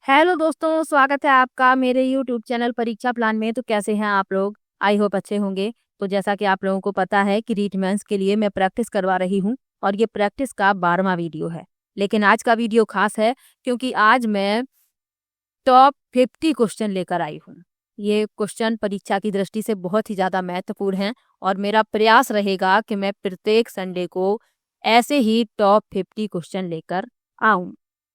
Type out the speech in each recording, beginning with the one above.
Hello दोस्तों, स्वागत है आपका मेरे यूट्यूब चैनल परीक्षा प्लान में। तो कैसे हैं आप लोग? आई होप अच्छे होंगे। तो जैसा कि आप लोगों को पता है कि रीट मेंस के लिए मैं प्रैक्टिस करवा रही हूं और ये प्रैक्टिस का 12वां वीडियो है। लेकिन आज का वीडियो खास है क्योंकि आज मैं टॉप 50 क्वेश्चन लेकर आई हूँ। ये क्वेश्चन परीक्षा की दृष्टि से बहुत ही ज़्यादा महत्वपूर्ण हैं और मेरा प्रयास रहेगा कि मैं प्रत्येक संडे को ऐसे ही टॉप 50 क्वेश्चन लेकर आऊँ।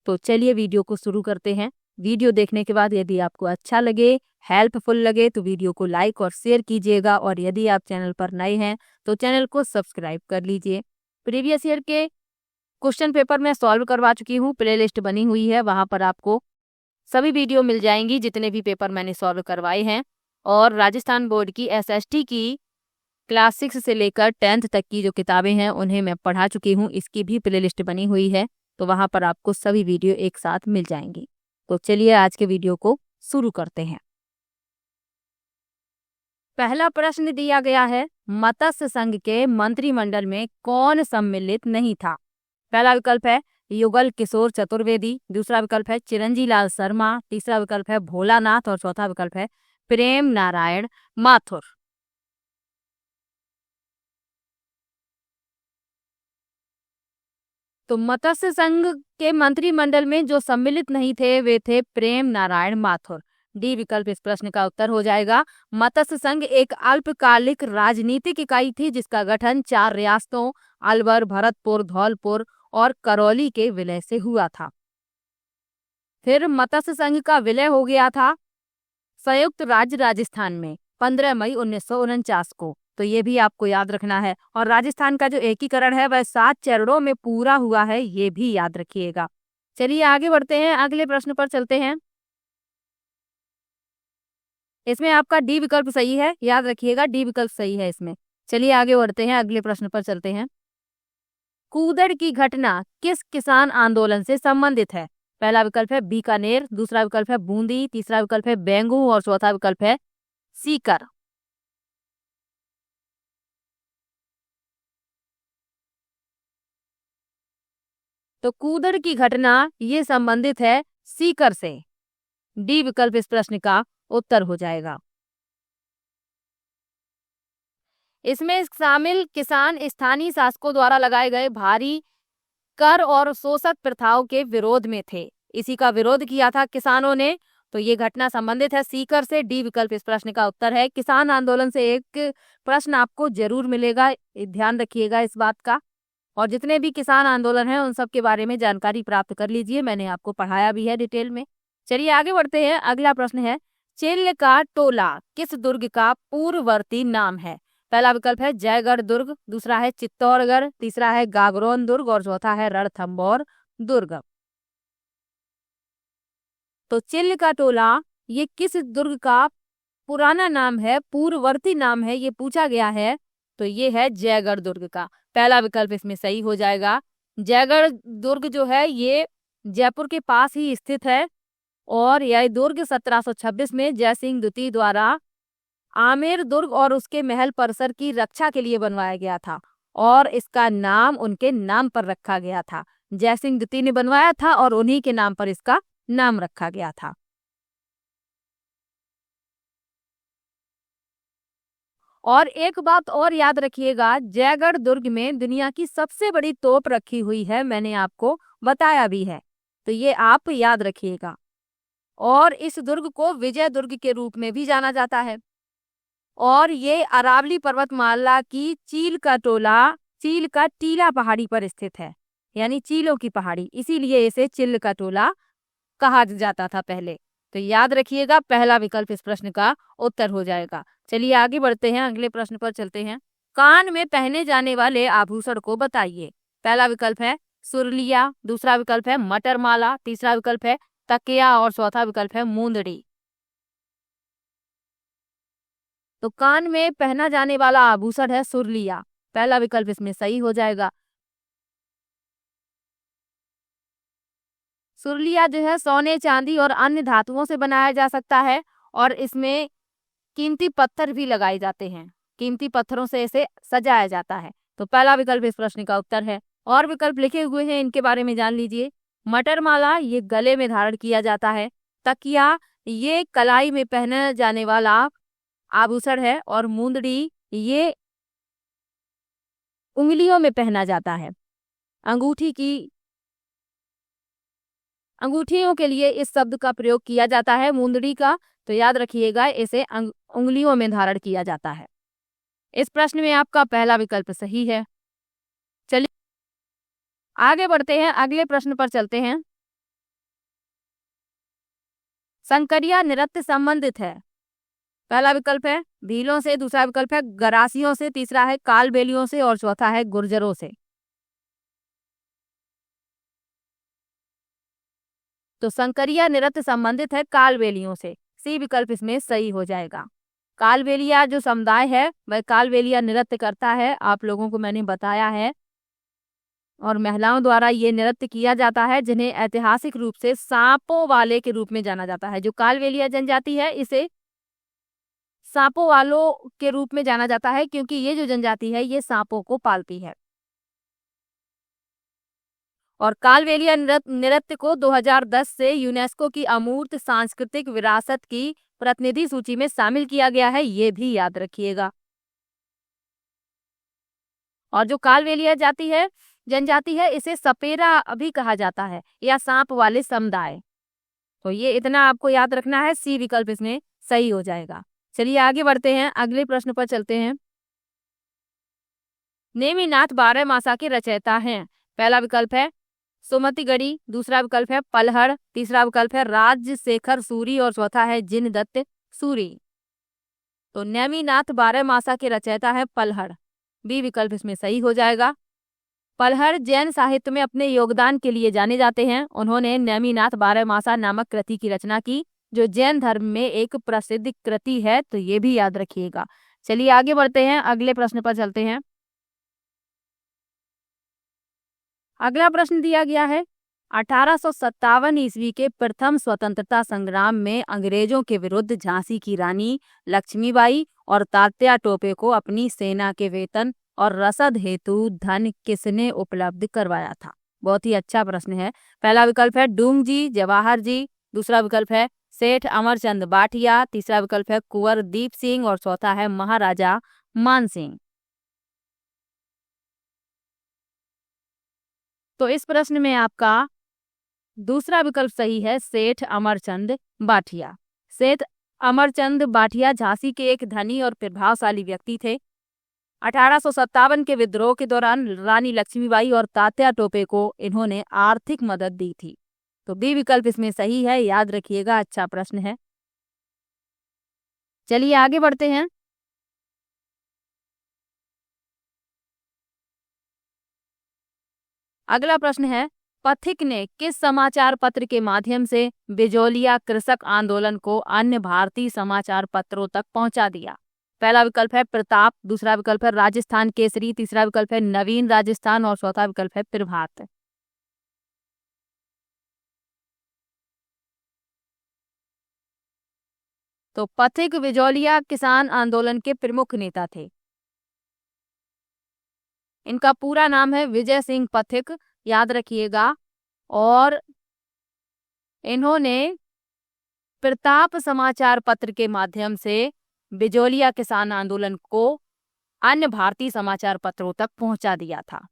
तो चलिए वीडियो को शुरू करते हैं। वीडियो देखने के बाद यदि आपको अच्छा लगे, हेल्पफुल लगे तो वीडियो को लाइक और शेयर कीजिएगा और यदि आप चैनल पर नए हैं तो चैनल को सब्सक्राइब कर लीजिए। प्रीवियस ईयर के क्वेश्चन पेपर मैं सॉल्व करवा चुकी हूँ, प्लेलिस्ट बनी हुई है, वहाँ पर आपको सभी वीडियो मिल जाएंगी जितने भी पेपर मैंने सॉल्व करवाए हैं। और राजस्थान बोर्ड की एसएसटी की क्लास 6 से लेकर 10th तक की जो किताबें हैं उन्हें मैं पढ़ा चुकी हूँ, इसकी भी प्लेलिस्ट बनी हुई है, तो वहाँ पर आपको सभी वीडियो एक साथ मिल जाएंगी। तो चलिए आज के वीडियो को शुरू करते हैं। पहला प्रश्न दिया गया है, मत्स्य संघ के मंत्रिमंडल में कौन सम्मिलित नहीं था? पहला विकल्प है युगल किशोर चतुर्वेदी, दूसरा विकल्प है चिरंजी लाल शर्मा, तीसरा विकल्प है भोलानाथ और चौथा विकल्प है प्रेम नारायण माथुर। तो मत्स्य संघ के मंत्रिमंडल में जो सम्मिलित नहीं थे वे थे प्रेम नारायण माथुर। डी विकल्प इस प्रश्न का उत्तर हो जाएगा। मत्स्य संघ एक अल्पकालिक राजनीतिक इकाई थी जिसका गठन 4 रियासतों अलवर, भरतपुर, धौलपुर और करौली के विलय से हुआ था। फिर मत्स्य संघ का विलय हो गया था संयुक्त राज्य राजस्थान में 15 मई 1949 को। तो ये भी आपको याद रखना है। और राजस्थान का जो एकीकरण है वह 7 चरणों में पूरा हुआ है, ये भी याद रखिएगा। चलिए आगे बढ़ते हैं, अगले प्रश्न पर चलते हैं। इसमें आपका डी विकल्प सही है, याद रखिएगा डी विकल्प सही है इसमें। चलिए आगे बढ़ते हैं, अगले प्रश्न पर चलते हैं। कूदड़ की घटना किस किसान आंदोलन से संबंधित है? पहला विकल्प है बीकानेर, दूसरा विकल्प है बूंदी, तीसरा विकल्प है बेंगू और चौथा विकल्प है सीकर। तो कूदड़ की घटना ये संबंधित है सीकर से। डी विकल्प इस प्रश्न का उत्तर हो जाएगा। इसमें शामिल किसान स्थानीय शासकों द्वारा लगाए गए भारी कर और शोषक प्रथाओं के विरोध में थे, इसी का विरोध किया था किसानों ने। तो ये घटना संबंधित है सीकर से। डी विकल्प इस प्रश्न का उत्तर है। किसान आंदोलन से एक प्रश्न आपको जरूर मिलेगा, ध्यान रखिएगा इस बात का। और जितने भी किसान आंदोलन हैं उन सब के बारे में जानकारी प्राप्त कर लीजिए, मैंने आपको पढ़ाया भी है डिटेल में। चलिए आगे बढ़ते हैं, अगला प्रश्न है चिल्ल का टोला किस दुर्ग का पूर्ववर्ती नाम है? पहला विकल्प है जयगढ़ दुर्ग, दूसरा है चित्तौड़गढ़, तीसरा है गागरोन दुर्ग और चौथा है रणथंभौर दुर्ग। तो चिल्ल का टोला ये किस दुर्ग का पुराना नाम है, पूर्ववर्ती नाम है, ये पूछा गया है। तो ये है जयगढ़ दुर्ग का। पहला विकल्प इसमें सही हो जाएगा। जयगढ़ दुर्ग जो है ये जयपुर के पास ही स्थित है और यह दुर्ग 1726 में जयसिंह द्वितीय द्वारा आमेर दुर्ग और उसके महल परिसर की रक्षा के लिए बनवाया गया था और इसका नाम उनके नाम पर रखा गया था। जयसिंह द्वितीय ने बनवाया था और उन्हीं के नाम पर इसका नाम रखा गया था। और एक बात और याद रखिएगा, जयगढ़ दुर्ग में दुनिया की सबसे बड़ी तोप रखी हुई है, मैंने आपको बताया भी है, तो ये आप याद रखिएगा। और इस दुर्ग को विजय दुर्ग के रूप में भी जाना जाता है। और ये अरावली पर्वतमाला की चील का टीला पहाड़ी पर स्थित है, यानी चीलों की पहाड़ी, इसीलिए इसे चिल्ल का टोला कहा जाता था पहले। तो याद रखिएगा पहला विकल्प इस प्रश्न का उत्तर हो जाएगा। चलिए आगे बढ़ते हैं, अगले प्रश्न पर चलते हैं। कान में पहने जाने वाले आभूषण को बताइए। पहला विकल्प है सुरलिया, दूसरा विकल्प है मटर माला, तीसरा विकल्प है तकिया और चौथा विकल्प है मुंदड़ी। तो कान में पहना जाने वाला आभूषण है सुरलिया, पहला विकल्प इसमें सही हो जाएगा। सुरलिया जो है सोने, चांदी और अन्य धातुओं से बनाया जा सकता है और इसमें कीमती पत्थर भी लगाए जाते हैं, कीमती पत्थरों से इसे सजाया जाता है। तो पहला विकल्प इस प्रश्न का उत्तर है। और विकल्प लिखे हुए हैं, इनके बारे में जान लीजिए। मटर माला ये गले में धारण किया जाता है। तकिया ये कलाई में पहने जाने वाला आभूषण है। और मुंदड़ी ये उंगलियों में पहना जाता है। अंगूठियों के लिए इस शब्द का प्रयोग किया जाता है मुंदड़ी का, तो याद रखिएगा इसे उंगलियों में धारण किया जाता है। इस प्रश्न में आपका पहला विकल्प सही है। चलिए आगे बढ़ते हैं, अगले प्रश्न पर चलते हैं। संकरिया नृत्य संबंधित है। पहला विकल्प है भीलों से, दूसरा विकल्प है गरासियों से, तीसरा है कालबेलियों से और चौथा है गुर्जरों से। तो संकरिया नृत्य संबंधित है कालबेलियों से, सी विकल्प इसमें सही हो जाएगा। कालबेलिया जो समुदाय है वह कालबेलिया नृत्य करता है, आप लोगों को मैंने बताया है। और महिलाओं द्वारा ये नृत्य किया जाता है, जिन्हें ऐतिहासिक रूप से सांपों वाले के रूप में जाना जाता है। जो कालबेलिया जनजाति है इसे सांपों वालों के रूप में जाना जाता है, क्योंकि ये जो जनजाति है ये सांपों को पालती है। और कालबेलिया नृत्य को 2010 से यूनेस्को की अमूर्त सांस्कृतिक विरासत की प्रतिनिधि सूची में शामिल किया गया है, ये भी याद रखिएगा। और जो कालबेलिया जनजाति है इसे सपेरा भी कहा जाता है या सांप वाले समुदाय। तो ये इतना आपको याद रखना है, सी विकल्प इसमें सही हो जाएगा। चलिए आगे बढ़ते हैं, अगले प्रश्न पर चलते हैं। नेमिनाथ बारहमासा के रचयिता हैं। पहला विकल्प है सुमति गढ़ी, दूसरा विकल्प है पलहड़, तीसरा विकल्प है राजशेखर सूरी और चौथा है जिनदत्त सूरी। तो नेमिनाथ बारहमासा के रचयिता है पलहड़, बी विकल्प इसमें सही हो जाएगा। पलहड़ जैन साहित्य में अपने योगदान के लिए जाने जाते हैं। उन्होंने नेमिनाथ बारहमासा नामक कृति की रचना की, जो जैन धर्म में एक प्रसिद्ध कृति है, तो ये भी याद रखिएगा। चलिए आगे बढ़ते हैं, अगले प्रश्न पर चलते हैं। अगला प्रश्न दिया गया है 1857 ईस्वी के प्रथम स्वतंत्रता संग्राम में अंग्रेजों के विरुद्ध झांसी की रानी लक्ष्मीबाई और तात्या टोपे को अपनी सेना के वेतन और रसद हेतु धन किसने उपलब्ध करवाया था। बहुत ही अच्छा प्रश्न है। पहला विकल्प है डूंग जी, जवाहर जी, दूसरा विकल्प है सेठ अमरचंद बाठिया, तीसरा विकल्प है कुंवर दीप सिंह और चौथा है महाराजा मान सिंह। तो इस प्रश्न में आपका दूसरा विकल्प सही है, सेठ अमरचंद बाठिया। सेठ अमरचंद बाठिया झांसी के एक धनी और प्रभावशाली व्यक्ति थे। 1857 के विद्रोह के दौरान रानी लक्ष्मीबाई और तात्या टोपे को इन्होंने आर्थिक मदद दी थी। तो बी विकल्प इसमें सही है, याद रखिएगा, अच्छा प्रश्न है। चलिए आगे बढ़ते हैं। अगला प्रश्न है पथिक ने किस समाचार पत्र के माध्यम से बिजोलिया कृषक आंदोलन को अन्य भारतीय समाचार पत्रों तक पहुंचा दिया। पहला विकल्प है प्रताप, दूसरा विकल्प है राजस्थान केसरी, तीसरा विकल्प है नवीन राजस्थान और चौथा विकल्प है प्रभात। तो पथिक बिजोलिया किसान आंदोलन के प्रमुख नेता थे। इनका पूरा नाम है विजय सिंह पथिक, याद रखिएगा। और इन्होंने प्रताप समाचार पत्र के माध्यम से बिजोलिया किसान आंदोलन को अन्य भारतीय समाचार पत्रों तक पहुंचा दिया था।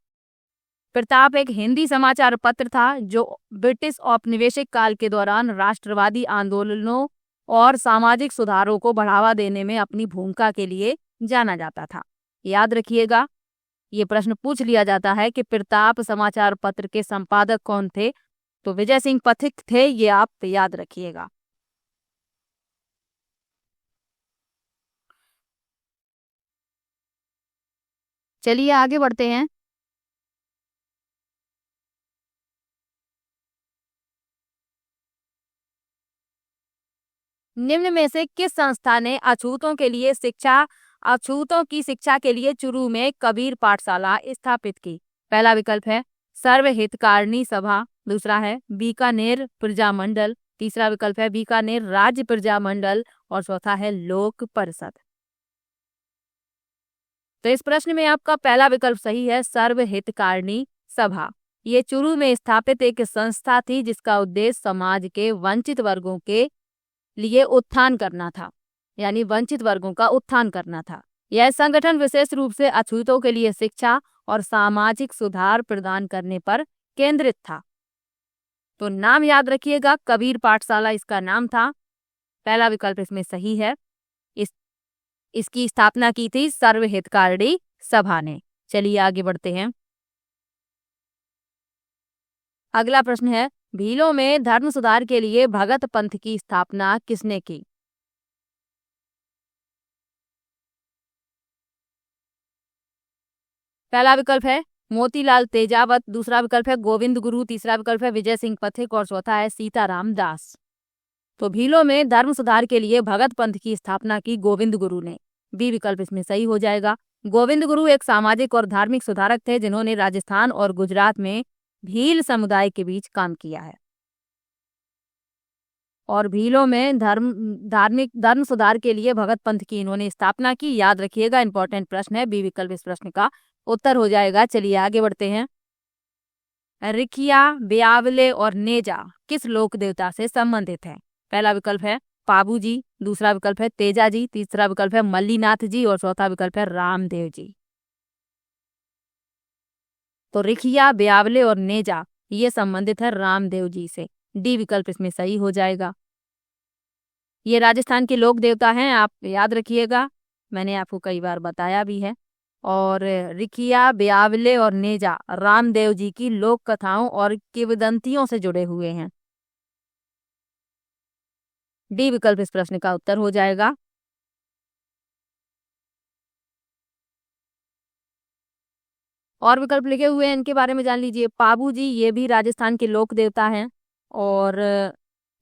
प्रताप एक हिंदी समाचार पत्र था जो ब्रिटिश औपनिवेशिक काल के दौरान राष्ट्रवादी आंदोलनों और सामाजिक सुधारों को बढ़ावा देने में अपनी भूमिका के लिए जाना जाता था। याद रखिएगा, ये प्रश्न पूछ लिया जाता है कि प्रताप समाचार पत्र के संपादक कौन थे, तो विजय सिंह पथिक थे, ये आप याद रखिएगा। चलिए आगे बढ़ते हैं। निम्न में से किस संस्था ने अछूतों की शिक्षा के लिए चुरू में कबीर पाठशाला स्थापित की। पहला विकल्प है सर्व हितकारिणी सभा, दूसरा है बीकानेर प्रजा मंडल, तीसरा विकल्प है बीकानेर राज्य प्रजा मंडल और चौथा है लोक परिषद। तो इस प्रश्न में आपका पहला विकल्प सही है, सर्व हितकारिणी सभा, ये चुरू में स्थापित एक संस्था थी जिसका उद्देश्य समाज के वंचित वर्गों के लिए उत्थान करना था, यानी वंचित वर्गों का उत्थान करना था। यह संगठन विशेष रूप से अछूतों के लिए शिक्षा और सामाजिक सुधार प्रदान करने पर केंद्रित था। तो नाम याद रखिएगा, कबीर पाठशाला इसका नाम था। पहला विकल्प इसमें सही है। इसकी स्थापना की थी सर्वहितकारी सभा ने। चलिए आगे बढ़ते हैं। अगला प्रश्न है, भीलों में धर्म सुधार के लिए भगत पंथ की स्थापना किसने की? पहला विकल्प है मोतीलाल तेजावत, दूसरा विकल्प है गोविंद गुरु, तीसरा विकल्प है विजय सिंह पथिक और चौथा है सीताराम दास। तो भीलों में धर्म सुधार के लिए भगत पंथ की स्थापना की गोविंद गुरु ने। बी विकल्प इसमें सही हो जाएगा। गोविंद गुरु एक सामाजिक और धार्मिक सुधारक थे जिन्होंने राजस्थान और गुजरात में भील समुदाय के बीच काम किया है। और भीलों में धर्म सुधार के लिए भगत पंथ की इन्होंने स्थापना की। याद रखिएगा, इंपॉर्टेंट प्रश्न है, बी विकल्प इस प्रश्न का उत्तर हो जाएगा। चलिए आगे बढ़ते हैं। रिखिया, ब्यावले और नेजा किस लोक देवता से संबंधित है? पहला विकल्प है पाबू जी, दूसरा विकल्प है तेजा जी, तीसरा विकल्प है मल्लीनाथ जी और चौथा विकल्प है रामदेव जी। तो रिखिया, ब्यावले और नेजा ये संबंधित है रामदेव जी से। डी विकल्प इसमें सही हो जाएगा। ये राजस्थान के लोक देवता हैं, आप याद रखिएगा, मैंने आपको कई बार बताया भी है। और रिखिया, ब्यावले और नेजा रामदेव जी की लोक कथाओं और किंवदंतियों से जुड़े हुए हैं। डी विकल्प इस प्रश्न का उत्तर हो जाएगा। और विकल्प लिखे हुए हैं, इनके बारे में जान लीजिए। पाबू जी ये भी राजस्थान के लोक देवता हैं और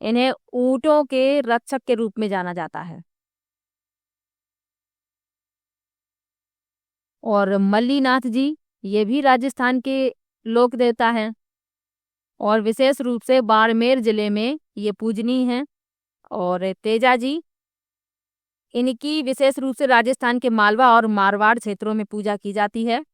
इन्हें ऊंटों के रक्षक के रूप में जाना जाता है। और मल्लीनाथ जी ये भी राजस्थान के लोक देवता हैं और विशेष रूप से बाड़मेर जिले में ये पूजनीय हैं। और तेजा जी इनकी विशेष रूप से राजस्थान के मालवा और मारवाड़ क्षेत्रों में पूजा की जाती है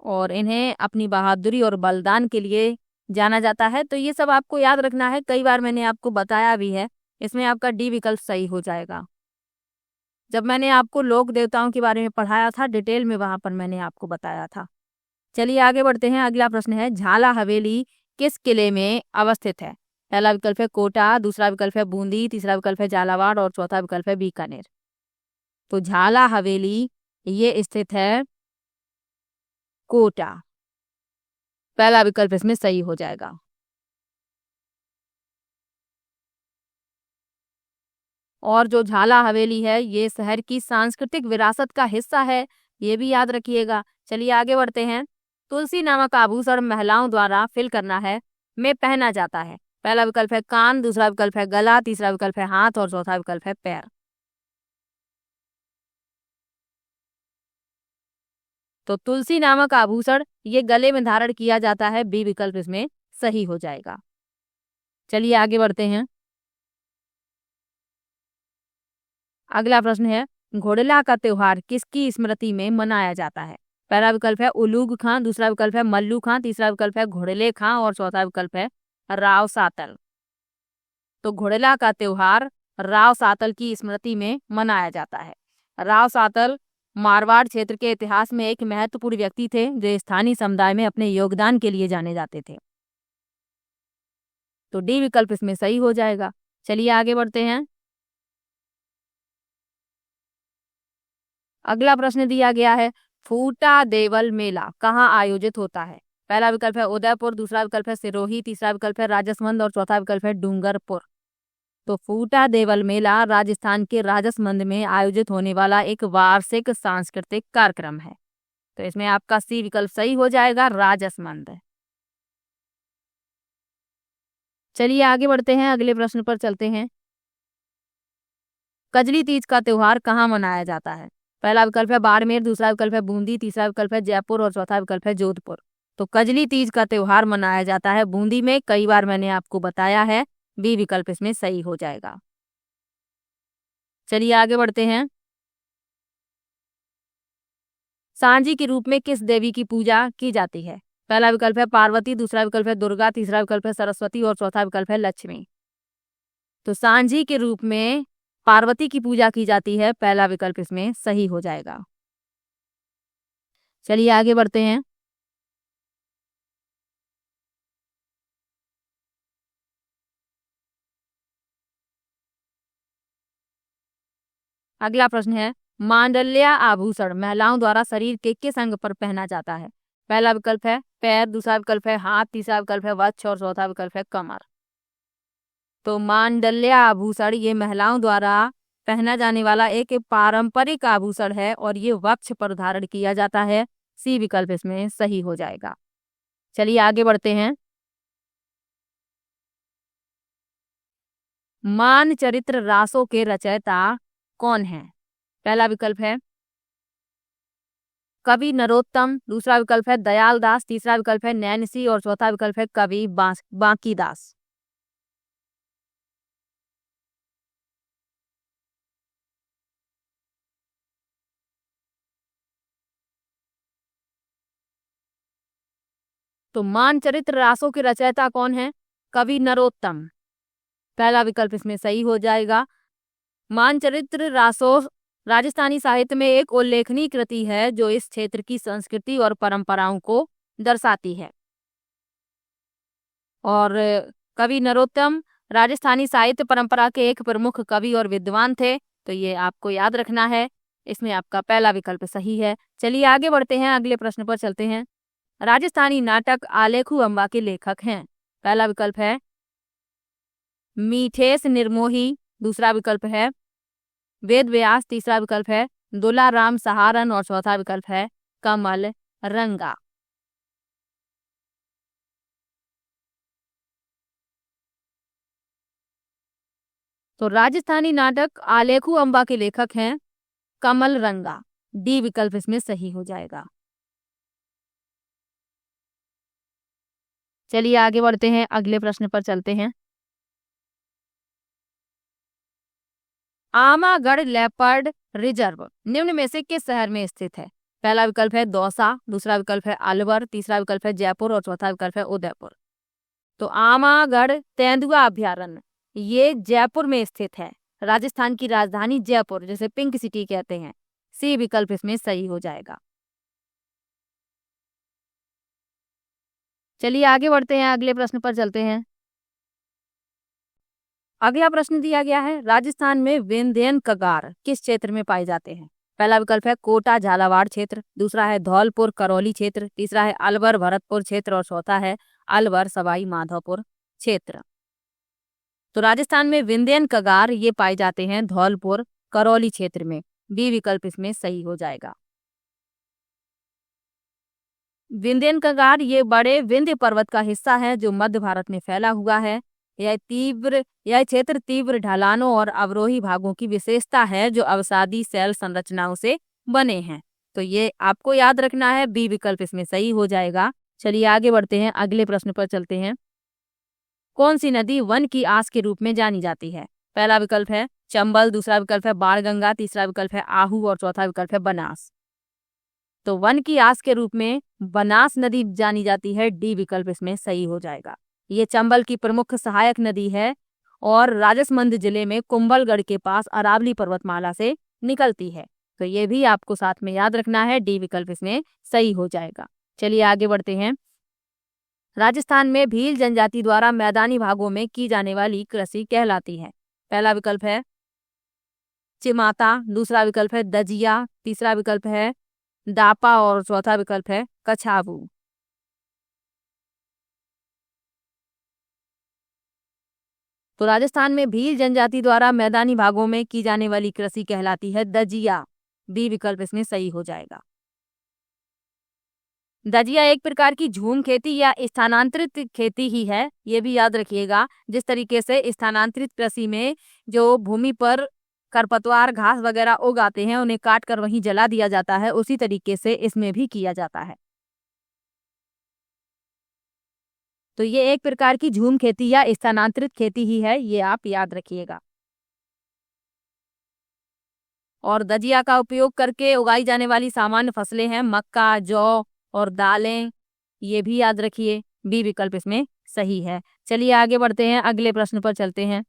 और इन्हें अपनी बहादुरी और बलिदान के लिए जाना जाता है। तो ये सब आपको याद रखना है, कई बार मैंने आपको बताया भी है। इसमें आपका डी विकल्प सही हो जाएगा। जब मैंने आपको लोक देवताओं के बारे में पढ़ाया था डिटेल में, वहां पर मैंने आपको बताया था। चलिए आगे बढ़ते हैं। अगला प्रश्न है, झाला हवेली किस किले में अवस्थित है? पहला विकल्प है कोटा, दूसरा विकल्प है बूंदी, तीसरा विकल्प है झालावाड़ और चौथा विकल्प है बीकानेर। तो झाला हवेली ये स्थित है कोटा। पहला विकल्प इसमें सही हो जाएगा। और जो झाला हवेली है ये शहर की सांस्कृतिक विरासत का हिस्सा है, ये भी याद रखिएगा। चलिए आगे बढ़ते हैं। तुलसी नामक आभूषण महिलाओं द्वारा फिल करना है में पहना जाता है। पहला विकल्प है कान, दूसरा विकल्प है गला, तीसरा विकल्प है हाथ और चौथा विकल्प है पैर। तो तुलसी नामक आभूषण ये गले में धारण किया जाता है। बी विकल्प इसमें सही हो जाएगा। चलिए आगे बढ़ते हैं। अगला प्रश्न है, घोड़ला का त्योहार किसकी स्मृति में मनाया जाता है? पहला विकल्प है उलूग खां, दूसरा विकल्प है मल्लू खां, तीसरा विकल्प है घोड़ले खां और चौथा विकल्प है राव सातल। तो घोड़ला का त्योहार राव सातल की स्मृति में मनाया जाता है। राव सातल मारवाड़ क्षेत्र के इतिहास में एक महत्वपूर्ण व्यक्ति थे जो स्थानीय समुदाय में अपने योगदान के लिए जाने जाते थे। तो डी विकल्प इसमें सही हो जाएगा। चलिए आगे बढ़ते हैं। अगला प्रश्न दिया गया है, फूटा देवल मेला कहाँ आयोजित होता है? पहला विकल्प है उदयपुर, दूसरा विकल्प है सिरोही, तीसरा विकल्प है राजसमंद और चौथा विकल्प है डूंगरपुर। तो फूटा देवल मेला राजस्थान के राजसमंद में आयोजित होने वाला एक वार्षिक सांस्कृतिक कार्यक्रम है। तो इसमें आपका सी विकल्प सही हो जाएगा, राजसमंद। चलिए आगे बढ़ते हैं, अगले प्रश्न पर चलते हैं। कजली तीज का त्योहार कहाँ मनाया जाता है? पहला विकल्प है बाड़मेर, दूसरा विकल्प है बूंदी, तीसरा विकल्प है जयपुर और चौथा विकल्प है जोधपुर। तो कजली तीज का त्योहार मनाया जाता है बूंदी में, कई बार मैंने आपको बताया है। बी विकल्प इसमें सही हो जाएगा। चलिए आगे बढ़ते हैं। सांझी के रूप में किस देवी की पूजा की जाती है? पहला विकल्प है पार्वती, दूसरा विकल्प है दुर्गा, तीसरा विकल्प है सरस्वती और चौथा विकल्प है लक्ष्मी। तो सांझी के रूप में पार्वती की पूजा की जाती है, पहला विकल्प इसमें सही हो जाएगा। चलिए आगे बढ़ते हैं। अगला प्रश्न है, मांडल्य आभूषण महिलाओं द्वारा शरीर के किस अंग पर पहना जाता है? पहला विकल्प है पैर, दूसरा विकल्प है हाथ, तीसरा विकल्प है वक्ष और चौथा विकल्प है कमर। तो मांडल्य आभूषण ये महिलाओं द्वारा पहना जाने वाला एक पारंपरिक आभूषण है और ये वक्ष पर धारण किया जाता है, सी विकल्प इसमें सही हो जाएगा। चलिए आगे बढ़ते हैं। मानचरित्र रासों के रचयिता कौन है? पहला विकल्प है कवि नरोत्तम, दूसरा विकल्प है दयाल दास, तीसरा विकल्प है नैनसी और चौथा विकल्प है कवि बांकी दास। तो मानचरित्र रासों के रचयिता कौन है? कवि नरोत्तम, पहला विकल्प इसमें सही हो जाएगा। मानचरित्र रासों राजस्थानी साहित्य में एक उल्लेखनीय कृति है जो इस क्षेत्र की संस्कृति और परंपराओं को दर्शाती है। और कवि नरोत्तम राजस्थानी साहित्य परंपरा के एक प्रमुख कवि और विद्वान थे, तो ये आपको याद रखना है। इसमें आपका पहला विकल्प सही है। चलिए आगे बढ़ते हैं, अगले प्रश्न पर चलते हैं। राजस्थानी नाटक आलेखू अम्बा के लेखक हैं? पहला विकल्प है मीठेश निर्मोही, दूसरा विकल्प है वेद व्यास, तीसरा विकल्प है दुलाराम सहारन और चौथा विकल्प है कमल रंगा। तो राजस्थानी नाटक आलेखू अम्बा के लेखक हैं कमल रंगा, डी विकल्प इसमें सही हो जाएगा। चलिए आगे बढ़ते हैं, अगले प्रश्न पर चलते हैं। आमागढ़ लेपर्ड रिजर्व निम्न में से किस शहर में स्थित है? पहला विकल्प है दौसा, दूसरा विकल्प है अलवर, तीसरा विकल्प है जयपुर और चौथा विकल्प है उदयपुर। तो आमागढ़ तेंदुआ अभ्यारण्य ये जयपुर में स्थित है, राजस्थान की राजधानी जयपुर, जिसे पिंक सिटी कहते हैं, सी विकल्प इसमें सही हो जाएगा। चलिए आगे बढ़ते हैं, अगले प्रश्न पर चलते हैं। अगला प्रश्न दिया गया है, राजस्थान में विंध्यन कगार किस क्षेत्र में पाए जाते हैं? पहला विकल्प है कोटा झालावाड़ क्षेत्र, दूसरा है धौलपुर करौली क्षेत्र, तीसरा है अलवर भरतपुर क्षेत्र और चौथा है अलवर सवाई माधोपुर क्षेत्र। तो राजस्थान में विंध्यन कगार ये पाए जाते हैं धौलपुर करौली क्षेत्र में, बी विकल्प इसमें सही हो जाएगा। विंध्यन कगार ये बड़े विंध्य पर्वत का हिस्सा है जो मध्य भारत में फैला हुआ है। यह क्षेत्र तीव्र ढलानों और अवरोही भागों की विशेषता है जो अवसादी सेल संरचनाओं से बने हैं। तो ये आपको याद रखना है, बी विकल्प इसमें सही हो जाएगा। चलिए आगे बढ़ते हैं, अगले प्रश्न पर चलते हैं। कौन सी नदी वन की आस के रूप में जानी जाती है? पहला विकल्प है चंबल, दूसरा विकल्प है बाणगंगा, तीसरा विकल्प है आहू और चौथा विकल्प है बनास। तो वन की आस के रूप में बनास नदी जानी जाती है, डी विकल्प इसमें सही हो जाएगा। ये चंबल की प्रमुख सहायक नदी है और राजसमंद जिले में कुंभलगढ़ के पास अरावली पर्वतमाला से निकलती है। तो ये भी आपको साथ में याद रखना है, डी विकल्प इसमें सही हो जाएगा। चलिए आगे बढ़ते हैं। राजस्थान में भील जनजाति द्वारा मैदानी भागों में की जाने वाली कृषि कहलाती है? पहला विकल्प है चिमाता, दूसरा विकल्प है दजिया, तीसरा विकल्प है दापा और चौथा विकल्प है कछावू। तो राजस्थान में भील जनजाति द्वारा मैदानी भागों में की जाने वाली कृषि कहलाती है दजिया, बी विकल्प इसमें सही हो जाएगा। दजिया एक प्रकार की झूम खेती या स्थानांतरित खेती ही है, ये भी याद रखिएगा। जिस तरीके से स्थानांतरित कृषि में जो भूमि पर खरपतवार घास वगैरह उगाते हैं उन्हें काट कर वहीं जला दिया जाता है, उसी तरीके से इसमें भी किया जाता है। तो ये एक प्रकार की झूम खेती या स्थानांतरित खेती ही है, ये आप याद रखिएगा। और दजिया का उपयोग करके उगाई जाने वाली सामान्य फसलें हैं मक्का, जौ और दालें। ये भी याद रखिए, बी विकल्प इसमें सही है। चलिए आगे बढ़ते हैं, अगले प्रश्न पर चलते हैं।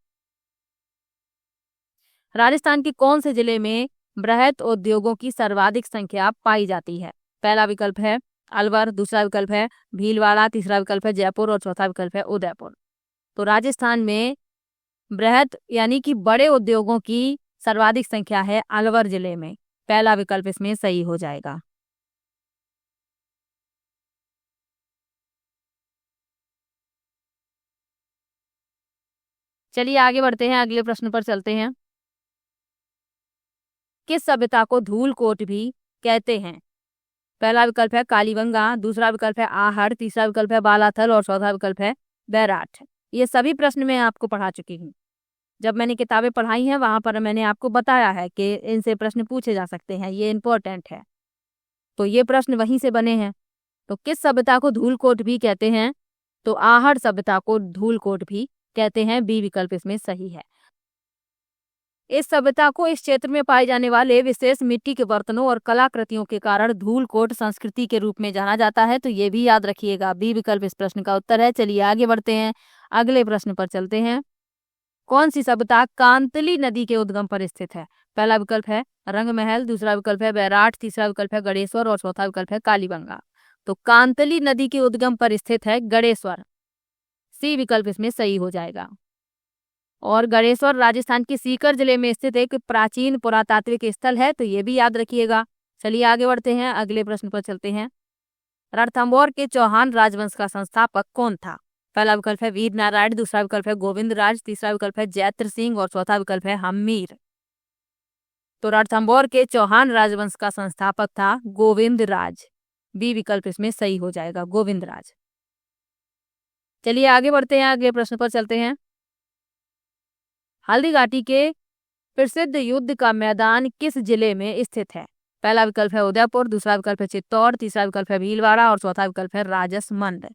राजस्थान के कौन से जिले में बृहत उद्योगों की सर्वाधिक संख्या पाई जाती है? पहला विकल्प है अलवर, दूसरा विकल्प है भीलवाड़ा, तीसरा विकल्प है जयपुर और चौथा विकल्प है उदयपुर। तो राजस्थान में बृहत यानी कि बड़े उद्योगों की सर्वाधिक संख्या है अलवर जिले में। पहला विकल्प इसमें सही हो जाएगा। चलिए आगे बढ़ते हैं, अगले प्रश्न पर चलते हैं। किस सभ्यता को धूलकोट भी कहते हैं? पहला विकल्प है कालीबंगा, दूसरा विकल्प है आहड़, तीसरा विकल्प है बालाथल और चौथा विकल्प है बैराठ। ये सभी प्रश्न मैं आपको पढ़ा चुकी हूँ। जब मैंने किताबें पढ़ाई हैं वहां पर मैंने आपको बताया है कि इनसे प्रश्न पूछे जा सकते हैं, ये इंपॉर्टेंट है। तो ये प्रश्न वहीं से बने हैं। तो किस सभ्यता को धूलकोट भी कहते हैं? तो आहड़ सभ्यता को धूलकोट भी कहते हैं। बी विकल्प इसमें सही है। इस सभ्यता को इस क्षेत्र में पाए जाने वाले विशेष मिट्टी के बर्तनों और कलाकृतियों के कारण धूलकोट संस्कृति के रूप में जाना जाता है। तो ये भी याद रखिएगा, बी विकल्प इस प्रश्न का उत्तर है। चलिए आगे बढ़ते हैं, अगले प्रश्न पर चलते हैं। कौन सी सभ्यता कांतली नदी के उद्गम पर स्थित है? पहला विकल्प है रंगमहल, दूसरा विकल्प है बैराठ, तीसरा विकल्प है गणेश्वर और चौथा विकल्प है कालीबंगा। तो कांतली नदी के उद्गम पर स्थित है गणेश्वर। सी विकल्प इसमें सही हो जाएगा। और गणेश्वर राजस्थान के सीकर जिले में स्थित एक प्राचीन पुरातात्विक स्थल है। तो ये भी याद रखिएगा। चलिए आगे बढ़ते हैं, अगले प्रश्न पर चलते हैं। रणथंभौर के चौहान राजवंश का संस्थापक कौन था? पहला विकल्प है वीर नारायण, दूसरा विकल्प है गोविंद राज, तीसरा विकल्प है जैत्र सिंह और चौथा विकल्प है हम्मीर। तो रणथंभौर के चौहान राजवंश का संस्थापक था गोविंद राज। बी विकल्प इसमें सही हो जाएगा, गोविंद राज। चलिए आगे बढ़ते हैं, अगले प्रश्न पर चलते हैं। हल्दी घाटी के प्रसिद्ध युद्ध का मैदान किस जिले में स्थित है? पहला विकल्प है उदयपुर, दूसरा विकल्प है चित्तौड़, तीसरा विकल्प है भीलवाड़ा और चौथा विकल्प है राजसमंद।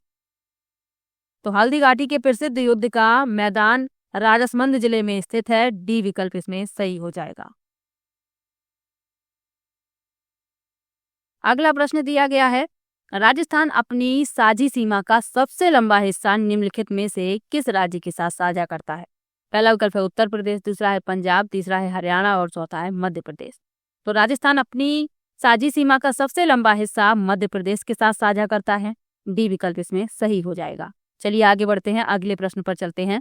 तो हल्दी घाटी के प्रसिद्ध युद्ध का मैदान राजसमंद जिले में स्थित है। डी विकल्प इसमें सही हो जाएगा। अगला प्रश्न दिया गया है, राजस्थान अपनी साझी सीमा का सबसे लंबा हिस्सा निम्नलिखित में से किस राज्य के साथ साझा करता है? पहला विकल्प है उत्तर प्रदेश, दूसरा है पंजाब, तीसरा है हरियाणा और चौथा है मध्य प्रदेश। तो राजस्थान अपनी साझी सीमा का सबसे लंबा हिस्सा मध्य प्रदेश के साथ साझा करता है। डी विकल्प इसमें सही हो जाएगा। चलिए आगे बढ़ते हैं, अगले प्रश्न पर चलते हैं।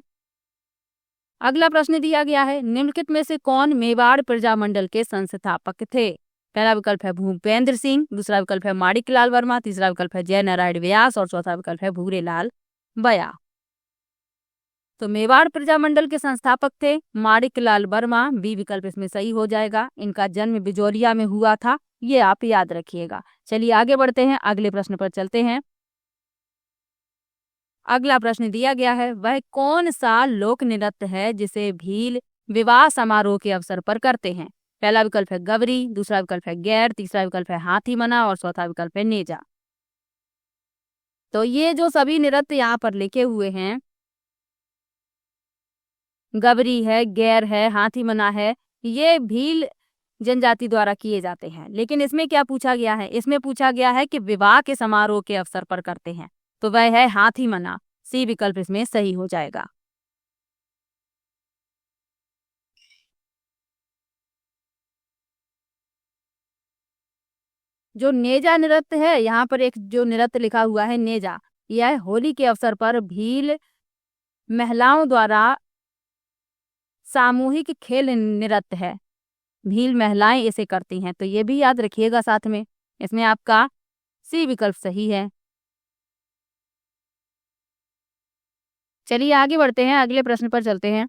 अगला प्रश्न दिया गया है, निम्नलिखित में से कौन मेवाड़ प्रजामंडल के संस्थापक थे? पहला विकल्प है भूपेंद्र सिंह, दूसरा विकल्प है माणिकलाल वर्मा, तीसरा विकल्प है जय नारायण व्यास और चौथा विकल्प है भूरेलाल बया। तो मेवाड़ प्रजामंडल के संस्थापक थे माणिकलाल वर्मा। बी विकल्प इसमें सही हो जाएगा। इनका जन्म बिजोरिया में हुआ था, ये आप याद रखिएगा। चलिए आगे बढ़ते हैं, अगले प्रश्न पर चलते हैं। अगला प्रश्न दिया गया है, वह कौन सा लोक नृत्य है जिसे भील विवाह समारोह के अवसर पर करते हैं? पहला विकल्प है गवरी, दूसरा विकल्प है गैर, तीसरा विकल्प है हाथी मना और चौथा विकल्प है नेजा। तो ये जो सभी नृत्य यहाँ पर लिखे हुए हैं, गवरी है, गैर है, हाथी मना है, ये भील जनजाति द्वारा किए जाते हैं। लेकिन इसमें क्या पूछा गया है? इसमें पूछा गया है कि विवाह के समारोह के अवसर पर करते हैं। तो वह है हाथी मना। सी विकल्प इसमें सही हो जाएगा। जो नेजा नृत्य है, यहाँ पर एक जो नृत्य लिखा हुआ है नेजा, यह होली के अवसर पर भील महिलाओं द्वारा सामूहिक खेल नृत्य है। भील महिलाएं इसे करती हैं। तो ये भी याद रखिएगा साथ में। इसमें आपका सी विकल्प सही है। चलिए आगे बढ़ते हैं, अगले प्रश्न पर चलते हैं।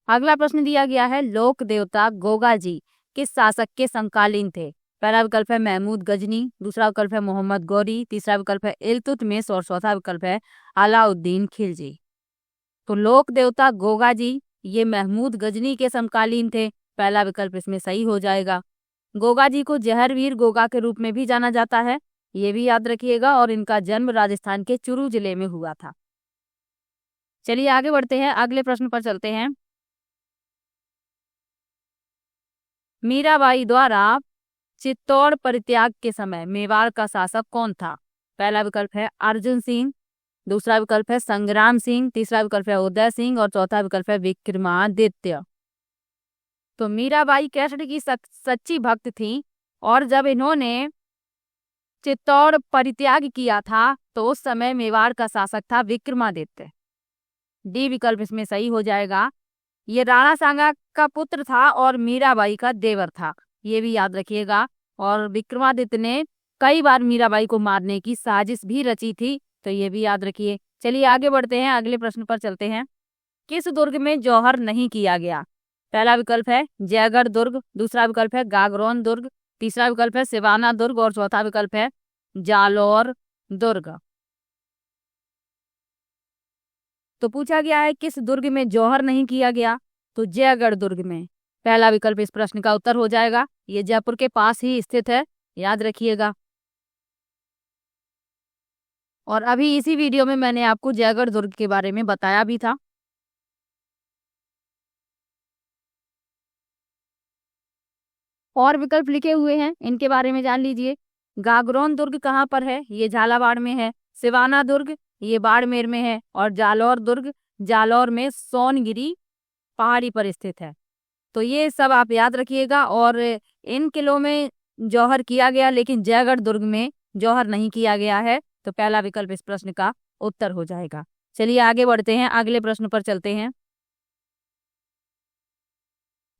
अगला प्रश्न दिया गया है, लोक देवता गोगा जी किस शासक के समकालीन थे? पहला विकल्प है महमूद गजनी, दूसरा विकल्प है मोहम्मद गौरी, तीसरा विकल्प है इल्तुतमिश और चौथा विकल्प है अलाउद्दीन खिलजी। तो लोक देवता गोगा जी ये महमूद गजनी के समकालीन थे। पहला विकल्प इसमें सही हो जाएगा। गोगा जी को जहरवीर गोगा के रूप में भी जाना जाता है, ये भी याद रखिएगा। और इनका जन्म राजस्थान के चुरू जिले में हुआ था। चलिए आगे बढ़ते हैं, अगले प्रश्न पर चलते हैं। मीराबाई द्वारा चित्तौड़ परित्याग के समय मेवाड़ का शासक कौन था? पहला विकल्प है अर्जुन सिंह, दूसरा विकल्प है संग्राम सिंह, तीसरा विकल्प है उदय सिंह और चौथा विकल्प है विक्रमादित्य। तो मीराबाई कृष्ण की सच्ची भक्त थी और जब इन्होंने चित्तौड़ परित्याग किया था तो उस समय मेवाड़ का शासक था विक्रमादित्य। डी विकल्प इसमें सही हो जाएगा। ये राणा सांगा का पुत्र था और मीराबाई का देवर था, ये भी याद रखिएगा। और विक्रमादित्य ने कई बार मीराबाई को मारने की साजिश भी रची थी, तो ये भी याद रखिए। चलिए आगे बढ़ते हैं, अगले प्रश्न पर चलते हैं। किस दुर्ग में जौहर नहीं किया गया? पहला विकल्प है जयगढ़ दुर्ग, दूसरा विकल्प है गागरोन दुर्ग, तीसरा विकल्प है सिवाना दुर्ग और चौथा विकल्प है जालौर दुर्ग। तो पूछा गया है किस दुर्ग में जौहर नहीं किया गया, तो जयगढ़ दुर्ग में पहला विकल्प इस प्रश्न का उत्तर हो जाएगा। ये जयपुर के पास ही स्थित है, याद रखिएगा। और अभी इसी वीडियो में मैंने आपको जयगढ़ दुर्ग के बारे में बताया भी था। और विकल्प लिखे हुए हैं, इनके बारे में जान लीजिए। गागरोन दुर्ग कहाँ पर है? ये झालावाड़ में है। सिवाना दुर्ग ये बाड़मेर में है और जालौर दुर्ग जालौर में सोनगिरी पहाड़ी पर स्थित है। तो ये सब आप याद रखिएगा। और इन किलों में जौहर किया गया, लेकिन जयगढ़ दुर्ग में जौहर नहीं किया गया है, तो पहला विकल्प इस प्रश्न का उत्तर हो जाएगा। चलिए आगे बढ़ते हैं, अगले प्रश्न पर चलते हैं।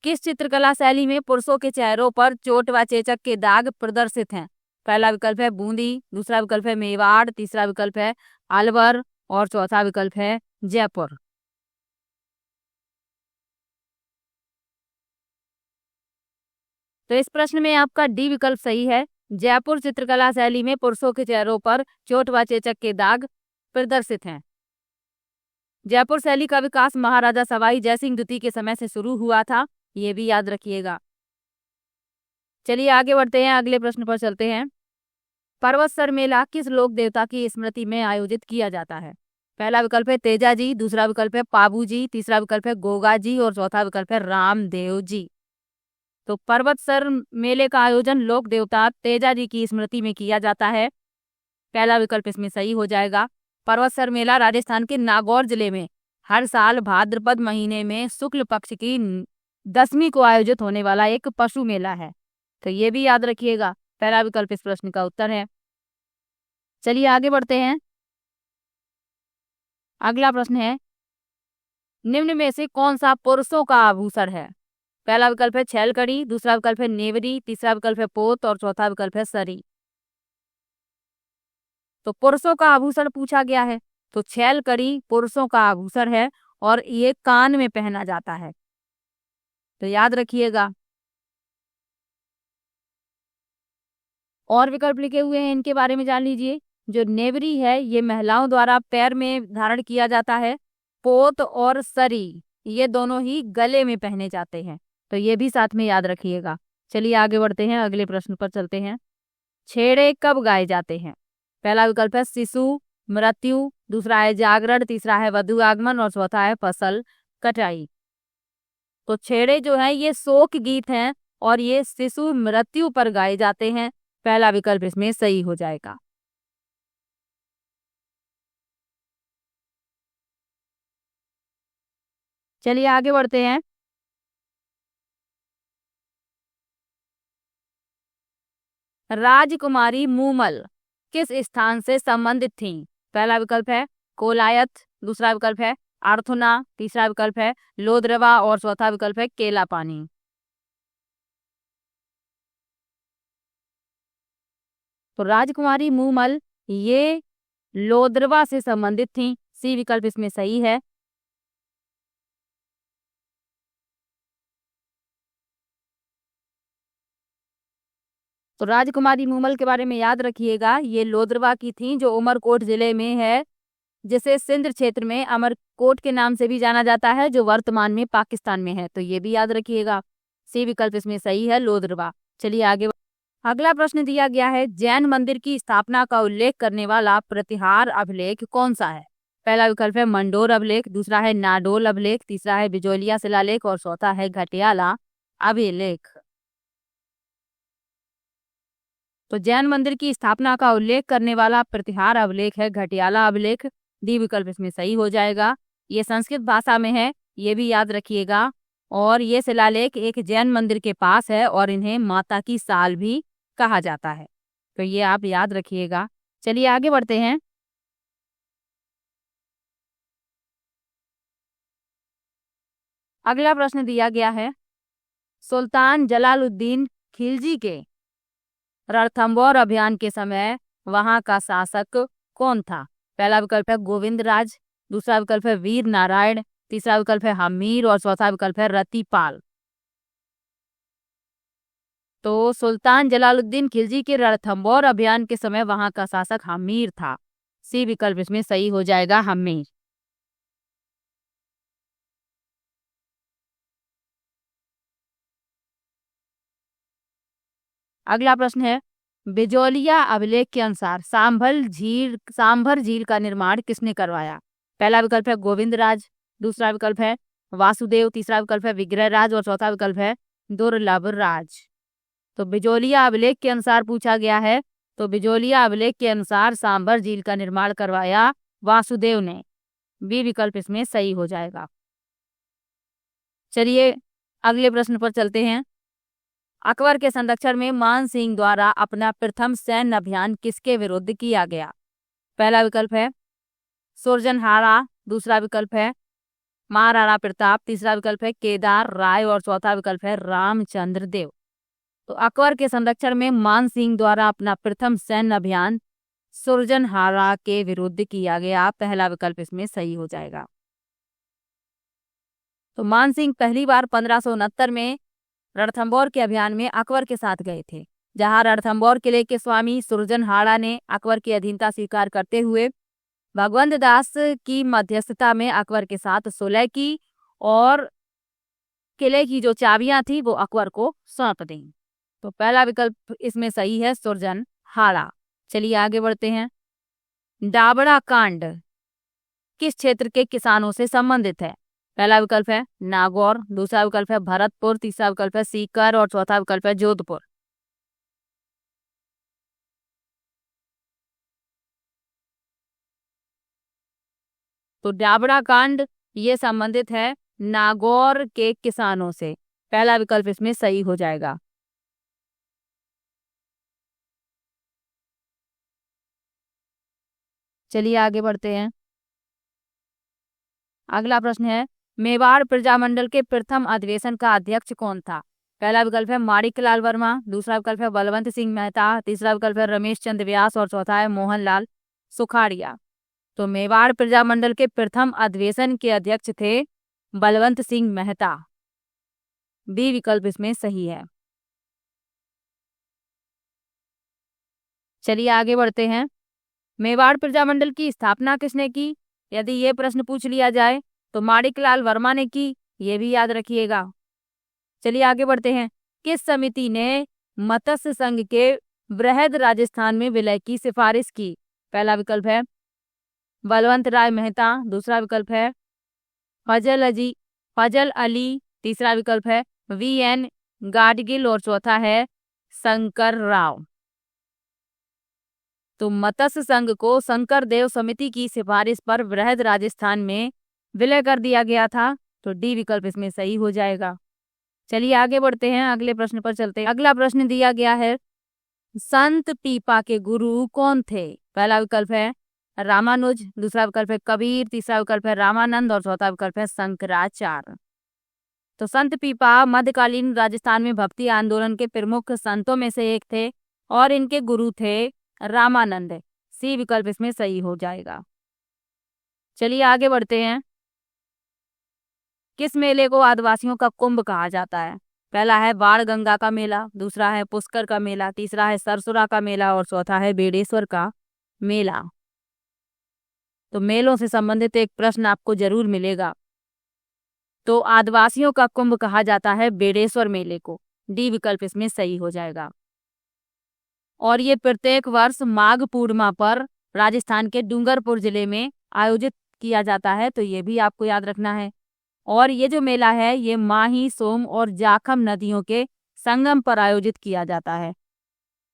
किस चित्रकला शैली में पुरुषों के चेहरों पर चोट व चेचक के दाग प्रदर्शित हैं? पहला विकल्प है बूंदी, दूसरा विकल्प है मेवाड़, तीसरा विकल्प है अलवर और चौथा विकल्प है जयपुर। तो इस प्रश्न में आपका डी विकल्प सही है। जयपुर चित्रकला शैली में पुरुषों के चेहरों पर चोट व चेचक के दाग प्रदर्शित हैं। जयपुर शैली का विकास महाराजा सवाई जयसिंह द्वितीय के समय से शुरू हुआ था, ये भी याद रखिएगा। चलिए आगे बढ़ते हैं, अगले प्रश्न पर चलते हैं। पर्वतसर मेला किस लोक देवता की स्मृति में आयोजित किया जाता है? पहला विकल्प है तेजा जी, दूसरा विकल्प है पाबू जी, तीसरा विकल्प है गोगा जी और चौथा विकल्प है रामदेव जी। तो पर्वतसर मेले का आयोजन लोक देवता तेजा जी की स्मृति में किया जाता है, पहला विकल्प इसमें सही हो जाएगा। पर्वतसर मेला राजस्थान के नागौर जिले में हर साल भाद्रपद महीने में शुक्ल पक्ष की 10वीं को आयोजित होने वाला एक पशु मेला है, तो ये भी याद रखिएगा। पहला विकल्प इस प्रश्न का उत्तर है। चलिए आगे बढ़ते हैं, अगला प्रश्न है निम्न में से कौन सा पुरुषों का आभूषण है? पहला विकल्प है छैलकड़ी, दूसरा विकल्प है नेवरी, तीसरा विकल्प है पोत और चौथा विकल्प है सरी। तो पुरुषों का आभूषण पूछा गया है, तो छैलकड़ी पुरुषों का आभूषण है और ये कान में पहना जाता है, तो याद रखिएगा। और विकल्प लिखे हुए हैं, इनके बारे में जान लीजिए। जो नेवरी है ये महिलाओं द्वारा पैर में धारण किया जाता है। पोत और सरी ये दोनों ही गले में पहने जाते हैं, तो ये भी साथ में याद रखिएगा। चलिए आगे बढ़ते हैं, अगले प्रश्न पर चलते हैं। छेड़े कब गाए जाते हैं? पहला विकल्प है शिशु मृत्यु, दूसरा है जागरण, तीसरा है वधु आगमन और चौथा है फसल कटाई। तो छेड़े जो है ये शोक गीत हैं और ये शिशु मृत्यु पर गाए जाते हैं, पहला विकल्प इसमें सही हो जाएगा। चलिए आगे बढ़ते हैं। राजकुमारी मूमल किस स्थान से संबंधित थी? पहला विकल्प है कोलायत, दूसरा विकल्प है आर्थुना, तीसरा विकल्प है लोद्रवा और चौथा विकल्प है केलापानी। तो राजकुमारी मूमल ये लोद्रवा से संबंधित थी, सी विकल्प इसमें सही है। तो राजकुमारी मूमल के बारे में याद रखिएगा, ये लोद्रवा की थी जो उमरकोट जिले में है, जिसे सिंध क्षेत्र में अमरकोट के नाम से भी जाना जाता है, जो वर्तमान में पाकिस्तान में है, तो ये भी याद रखिएगा। सी विकल्प इसमें सही है, लोद्रवा। चलिए आगे। अगला प्रश्न दिया गया है जैन मंदिर की स्थापना का उल्लेख करने वाला प्रतिहार अभिलेख कौन सा है? पहला विकल्प है मंडोर अभिलेख, दूसरा है नाडोल अभिलेख, तीसरा है बिजोलिया शिलालेख और चौथा है घटियाला अभिलेख। तो जैन मंदिर की स्थापना का उल्लेख करने वाला प्रतिहार अभिलेख है घटियाला अभिलेख। डी विकल्प इसमें सही हो जाएगा। ये संस्कृत भाषा में है, ये भी याद रखिएगा। और ये शिलालेख एक जैन मंदिर के पास है और इन्हें माता की साल भी कहा जाता है, तो ये आप याद रखिएगा। चलिए आगे बढ़ते हैं। अगला प्रश्न दिया गया है, सुल्तान जलालुद्दीन खिलजी के रणथंबोर अभियान के समय वहां का शासक कौन था? पहला विकल्प है गोविंद राज, दूसरा विकल्प है वीर नारायण, तीसरा विकल्प है हमीर और चौथा विकल्प है रतिपाल। तो सुल्तान जलालुद्दीन खिलजी के रणथंबोर अभियान के समय वहां का शासक हमीर था। सी विकल्प इसमें सही हो जाएगा, हमीर। अगला प्रश्न है, बिजोलिया अभिलेख के अनुसार सांभर झील का निर्माण किसने करवाया? पहला विकल्प है गोविंद राज, दूसरा विकल्प है वासुदेव, तीसरा विकल्प है विग्रह राज और चौथा विकल्प है दुर्लभ राज। तो बिजोलिया अभिलेख के अनुसार पूछा गया है, तो बिजोलिया अभिलेख के अनुसार सांभर झील का निर्माण करवाया वासुदेव ने। बी विकल्प इसमें सही हो जाएगा। चलिए अगले प्रश्न पर चलते हैं। अकबर के संरक्षण में मान सिंह द्वारा अपना प्रथम सैन्य अभियान किसके विरुद्ध किया गया? पहला विकल्प है सुरजनहारा, दूसरा विकल्प है महाराणा प्रताप, तीसरा विकल्प है केदार राय और चौथा विकल्प है रामचंद्र देव। तो अकबर के संरक्षण में मान सिंह द्वारा अपना प्रथम सैन्य अभियान सुरजनहारा के विरुद्ध किया गया। पहला विकल्प इसमें सही हो जाएगा। तो मान सिंह पहली बार 1569 में रणथंबोर के अभियान में अकबर के साथ गए थे, जहां रणथंबोर किले के स्वामी सुरजनहारा ने अकबर की अधीनता स्वीकार करते हुए भगवंत दास की मध्यस्थता में अकबर के साथ सुलह की और किले की जो चाबियां थी वो अकबर को सौंप दी। तो पहला विकल्प इसमें सही है, सुरजनहारा। चलिए आगे बढ़ते हैं। डाबरा कांड किस क्षेत्र के किसानों से संबंधित है? पहला विकल्प है नागौर, दूसरा विकल्प है भरतपुर, तीसरा विकल्प है सीकर और चौथा विकल्प है जोधपुर। तो डाबरा कांड ये संबंधित है नागौर के किसानों से। पहला विकल्प इसमें सही हो जाएगा। चलिए आगे बढ़ते हैं। अगला प्रश्न है, मेवाड़ प्रजामंडल के प्रथम अधिवेशन का अध्यक्ष कौन था? पहला विकल्प है माणिकलाल वर्मा, दूसरा विकल्प है बलवंत सिंह मेहता, तीसरा विकल्प है रमेश चंद्र व्यास और चौथा है मोहनलाल सुखाड़िया। तो मेवाड़ प्रजामंडल के प्रथम अधिवेशन के अध्यक्ष थे बलवंत सिंह मेहता। बी विकल्प इसमें सही है। चलिए आगे बढ़ते हैं। मेवाड़ प्रजामंडल की स्थापना किसने की? यदि ये प्रश्न पूछ लिया जाए तो माणिकलाल वर्मा ने की, ये भी याद रखिएगा। चलिए आगे बढ़ते हैं। किस समिति ने मत्स्य संघ के बृहद राजस्थान में विलय की सिफारिश की? पहला विकल्प है बलवंत राय मेहता, दूसरा विकल्प है फजल अली, तीसरा विकल्प है VN गाडगिल और चौथा है शंकर राव। तो मत्स्य संघ को शंकर देव समिति की सिफारिश पर बृहद राजस्थान में विलय कर दिया गया था। तो डी विकल्प इसमें सही हो जाएगा। चलिए आगे बढ़ते हैं, अगले प्रश्न पर चलते हैं। अगला प्रश्न दिया गया है, संत पीपा के गुरु कौन थे? पहला विकल्प है रामानुज, दूसरा विकल्प है कबीर, तीसरा विकल्प है रामानंद और चौथा विकल्प है शंकराचार्य। तो संत पीपा मध्यकालीन राजस्थान में भक्ति आंदोलन के प्रमुख संतों में से एक थे और इनके गुरु थे रामानंद। सी विकल्प इसमें सही हो जाएगा। चलिए आगे बढ़ते हैं। किस मेले को आदिवासियों का कुंभ कहा जाता है? पहला है बाण गंगा का मेला, दूसरा है पुष्कर का मेला, तीसरा है सरसुरा का मेला और चौथा है बेड़ेश्वर का मेला। तो मेलों से संबंधित एक प्रश्न आपको जरूर मिलेगा। तो आदिवासियों का कुंभ कहा जाता है बेड़ेश्वर मेले को। डी विकल्प इसमें सही हो जाएगा। और ये प्रत्येक वर्ष माघ पूर्णिमा पर राजस्थान के डूंगरपुर जिले में आयोजित किया जाता है, तो ये भी आपको याद रखना है। और ये जो मेला है ये माही, सोम और जाखम नदियों के संगम पर आयोजित किया जाता है।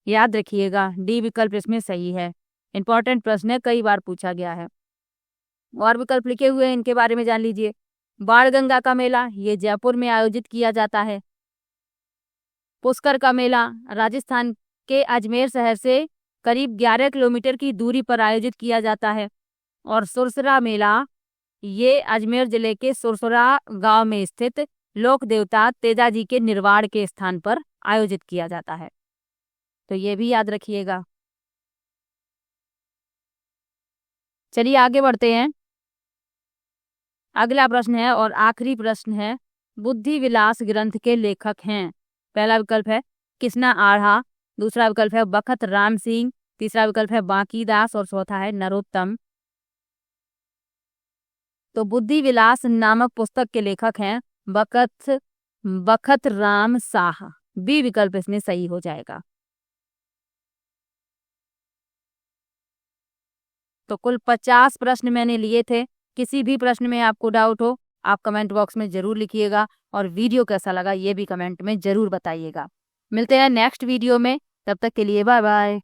याद रखिएगा, डी विकल्प इसमें सही है। इंपॉर्टेंट प्रश्न है, कई बार पूछा गया है। और विकल्प लिखे हुए हैं, इनके बारे में जान लीजिए। बाणगंगा का मेला ये जयपुर में आयोजित किया जाता है। पुष्कर का मेला राजस्थान के अजमेर शहर से करीब 11 किलोमीटर की दूरी पर आयोजित किया जाता है। और सुरसरा मेला ये अजमेर जिले के सुरसरा गांव में स्थित लोक देवता तेजाजी के निर्वाण के स्थान पर आयोजित किया जाता है। तो ये भी याद रखिएगा। चलिए आगे बढ़ते हैं। अगला प्रश्न है और आखिरी प्रश्न है, बुद्धि विलास ग्रंथ के लेखक हैं। पहला विकल्प है कृष्णा आढ़ा, दूसरा विकल्प है बखत राम सिंह, तीसरा विकल्प है बांकीदास और चौथा है नरोत्तम। तो बुद्धि विलास नामक पुस्तक के लेखक हैं बखत राम साह। बी विकल्प इसमें सही हो जाएगा। तो कुल 50 प्रश्न मैंने लिए थे। किसी भी प्रश्न में आपको डाउट हो आप कमेंट बॉक्स में जरूर लिखिएगा, और वीडियो कैसा लगा ये भी कमेंट में जरूर बताइएगा। मिलते हैं नेक्स्ट वीडियो में, तब तक के लिए बाय बाय।